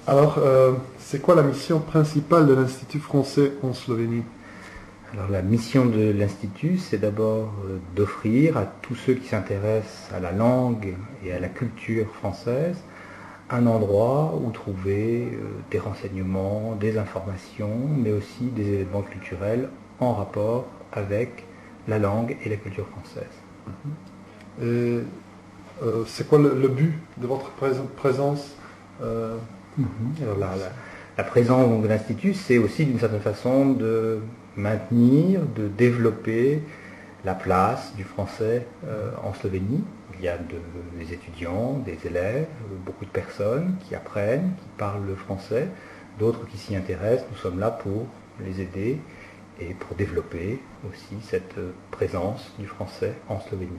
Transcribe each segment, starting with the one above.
Alors, c'est quoi la mission principale de l'Institut français en Slovénie? Alors la mission de l'Institut, c'est d'abord d'offrir à tous ceux qui s'intéressent à la langue et à la culture française un endroit où trouver des renseignements, des informations, mais aussi des événements culturels en rapport avec la langue et la culture française. Et c'est quoi le but de votre présence? Alors la présence donc, de l'Institut, c'est aussi d'une certaine façon de maintenir, de développer la place du français en Slovénie. Il y a des étudiants, des élèves, beaucoup de personnes qui apprennent, qui parlent le français, d'autres qui s'y intéressent. Nous sommes là pour les aider et pour développer aussi cette présence du français en Slovénie.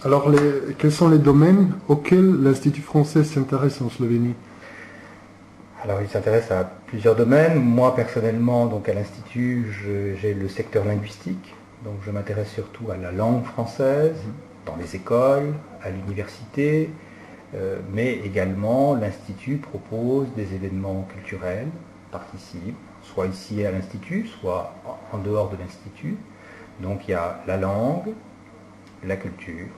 Alors, quels sont les domaines auxquels l'Institut français s'intéresse en Slovénie? Alors, il s'intéresse à plusieurs domaines. Moi, personnellement, donc à l'Institut, j'ai le secteur linguistique. Donc, je m'intéresse surtout à la langue française, dans les écoles, à l'université, mais également l'Institut propose des événements culturels, participe, soit ici à l'Institut, soit en dehors de l'Institut. Donc, il y a la langue, la culture,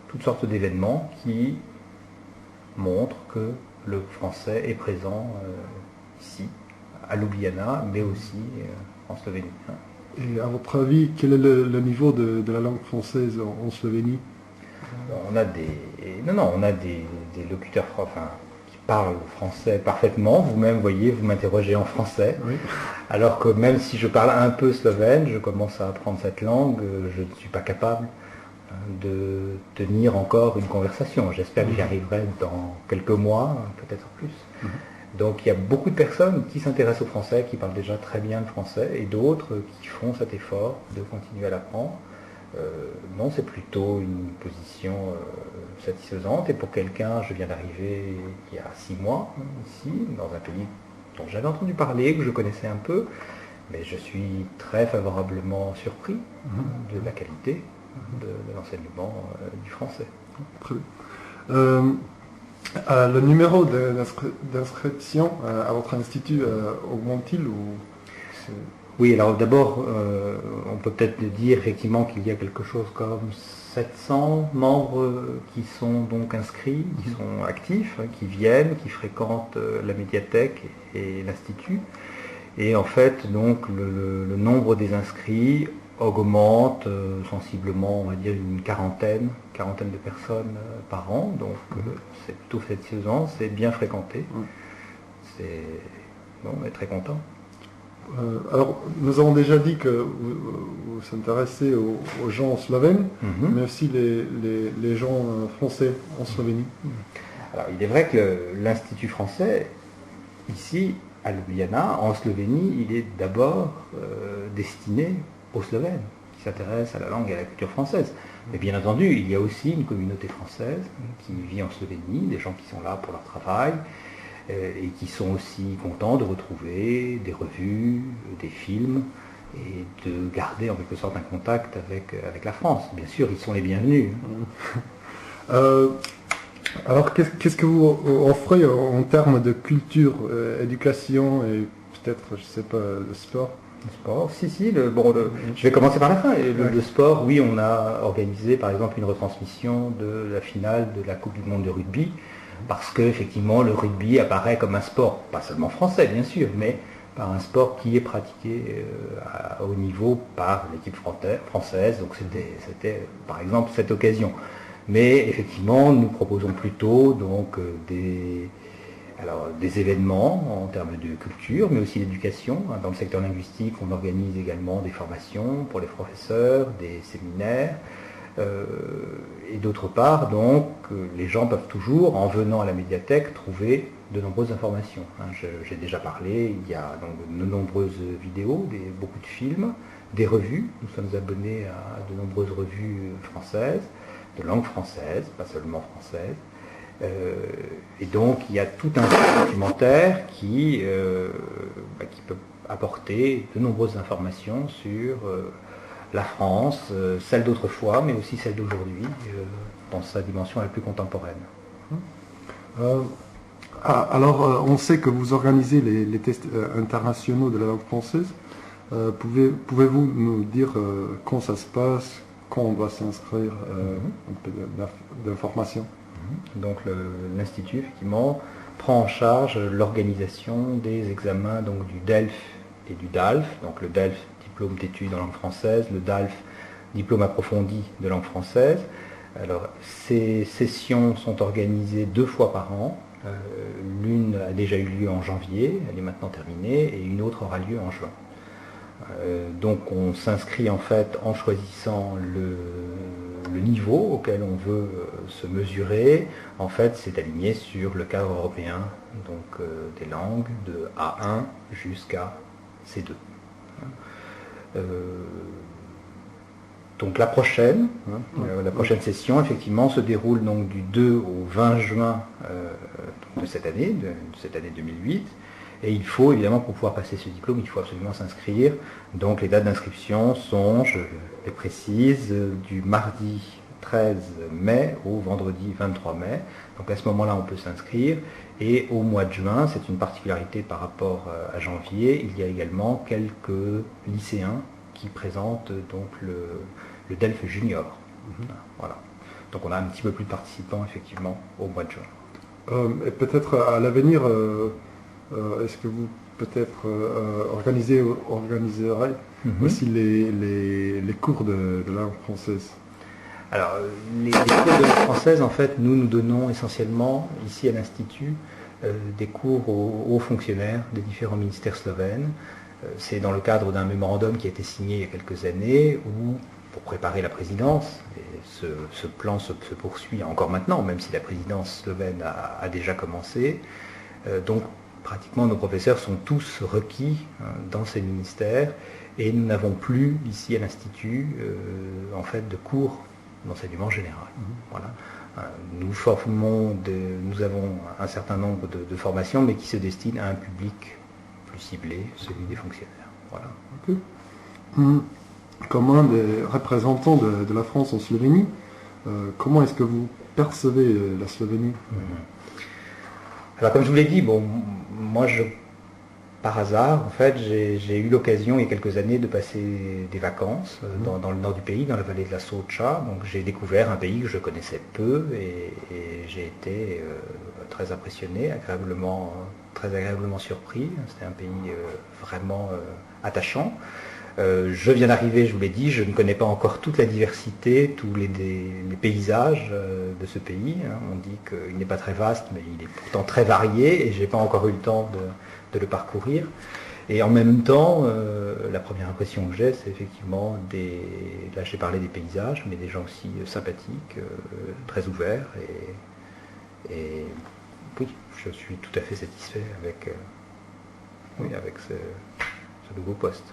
toutes sortes d'événements qui montrent que le français est présent ici, à Ljubljana, mais aussi en Slovénie. Et à votre avis, quel est le niveau de la langue française en Slovénie? On a des locuteurs qui parlent français parfaitement. Vous-même, voyez, vous m'interrogez en français. Oui. Alors que même si je parle un peu slovène, je commence à apprendre cette langue, je ne suis pas capable de tenir encore une conversation. J'espère que j'y arriverai dans quelques mois, peut-être plus. Donc il y a beaucoup de personnes qui s'intéressent au français, qui parlent déjà très bien le français, et d'autres qui font cet effort de continuer à l'apprendre. Non, c'est plutôt une position satisfaisante. Et pour quelqu'un, je viens d'arriver il y a 6 mois ici, dans un pays dont j'avais entendu parler, que je connaissais un peu, mais je suis très favorablement surpris de la qualité de l'enseignement du français. Très bien. Le numéro d'inscription à votre institut augmente-t-il ou Oui, alors d'abord, on peut peut-être dire effectivement qu'il y a quelque chose comme 700 membres qui sont donc inscrits, qui sont actifs, qui viennent, qui fréquentent la médiathèque et l'institut. Et en fait, donc, le nombre des inscrits augmente sensiblement, on va dire une quarantaine de personnes par an. Donc, c'est plutôt satisfaisant, c'est bien fréquenté. On est très content. Alors, nous avons déjà dit que vous vous intéressez aux gens slovènes, mais aussi les gens français en Slovénie. Alors, il est vrai que l'Institut français, ici, à Ljubljana, en Slovénie, il est d'abord destiné aux Slovènes, qui s'intéressent à la langue et à la culture française. Mais bien entendu, il y a aussi une communauté française qui vit en Slovénie, des gens qui sont là pour leur travail, et qui sont aussi contents de retrouver des revues, des films, et de garder en quelque sorte un contact avec la France. Bien sûr, ils sont les bienvenus. Alors, qu'est-ce que vous offrez en termes de culture, éducation et peut-être, je sais pas, le sport? Le sport, si, je vais commencer par la fin. Le sport, oui, on a organisé par exemple une retransmission de la finale de la Coupe du Monde de rugby, parce que effectivement le rugby apparaît comme un sport, pas seulement français bien sûr, mais par un sport qui est pratiqué à haut niveau par l'équipe française. Donc c'était par exemple cette occasion. Mais effectivement, nous proposons plutôt donc des événements en termes de culture, mais aussi d'éducation. Dans le secteur linguistique, on organise également des formations pour les professeurs, des séminaires. Et d'autre part, donc, les gens peuvent toujours, en venant à la médiathèque, trouver de nombreuses informations. J'ai déjà parlé, il y a donc de nombreuses vidéos, beaucoup de films, des revues. Nous sommes abonnés à de nombreuses revues françaises, de langue française, pas seulement française. Et donc il y a tout un documentaire qui peut apporter de nombreuses informations sur la France, celle d'autrefois, mais aussi celle d'aujourd'hui, dans sa dimension la plus contemporaine. Alors, on sait que vous organisez les tests internationaux de la langue française. Pouvez-vous nous dire quand ça se passe, quand on doit s'inscrire, un peu d'informations? Donc l'Institut, effectivement, prend en charge l'organisation des examens donc, du DELF et du DALF. Donc le DELF, diplôme d'études en langue française, le DALF, diplôme approfondi de langue française. Alors ces sessions sont organisées 2 fois par an. L'une a déjà eu lieu en janvier, elle est maintenant terminée, et une autre aura lieu en juin. Donc on s'inscrit en fait en choisissant le niveau auquel on veut se mesurer. En fait, c'est aligné sur le cadre européen, donc des langues de A1 jusqu'à C2. Donc la prochaine session, effectivement, se déroule donc du 2 au 20 juin de cette année 2008. Et il faut, évidemment, pour pouvoir passer ce diplôme, il faut absolument s'inscrire. Donc les dates d'inscription sont, je les précise, du mardi 13 mai au vendredi 23 mai. Donc à ce moment-là, on peut s'inscrire. Et au mois de juin, c'est une particularité par rapport à janvier, il y a également quelques lycéens qui présentent donc le DELF Junior. Voilà. Donc on a un petit peu plus de participants, effectivement, au mois de juin. Et peut-être à l'avenir, est-ce que vous peut-être organiserez aussi les cours de langue française? Alors, les cours de langue française, en fait, nous donnons essentiellement, ici à l'Institut, des cours aux fonctionnaires des différents ministères slovènes. C'est dans le cadre d'un mémorandum qui a été signé il y a quelques années, où, pour préparer la présidence, et ce plan se poursuit encore maintenant, même si la présidence slovène a déjà commencé. Donc, pratiquement, nos professeurs sont tous requis dans ces ministères, et nous n'avons plus, ici à l'Institut, en fait, de cours d'enseignement général. Voilà. Nous avons un certain nombre de formations, mais qui se destinent à un public plus ciblé, celui des fonctionnaires. Voilà. Okay. Comme un des représentants de la France en Slovénie, comment est-ce que vous percevez la Slovénie? Alors comme je vous l'ai dit, moi par hasard, en fait, j'ai eu l'occasion il y a quelques années de passer des vacances dans le nord du pays, dans la vallée de la Socha. Donc j'ai découvert un pays que je connaissais peu et j'ai été très impressionné, très agréablement surpris. C'était un pays vraiment attachant. Je viens d'arriver, je vous l'ai dit, je ne connais pas encore toute la diversité, tous les paysages de ce pays. On dit qu'il n'est pas très vaste, mais il est pourtant très varié et je n'ai pas encore eu le temps de le parcourir. Et en même temps, la première impression que j'ai, c'est effectivement là j'ai parlé des paysages, mais des gens aussi sympathiques, très ouverts. Et oui, je suis tout à fait satisfait avec ce nouveau poste.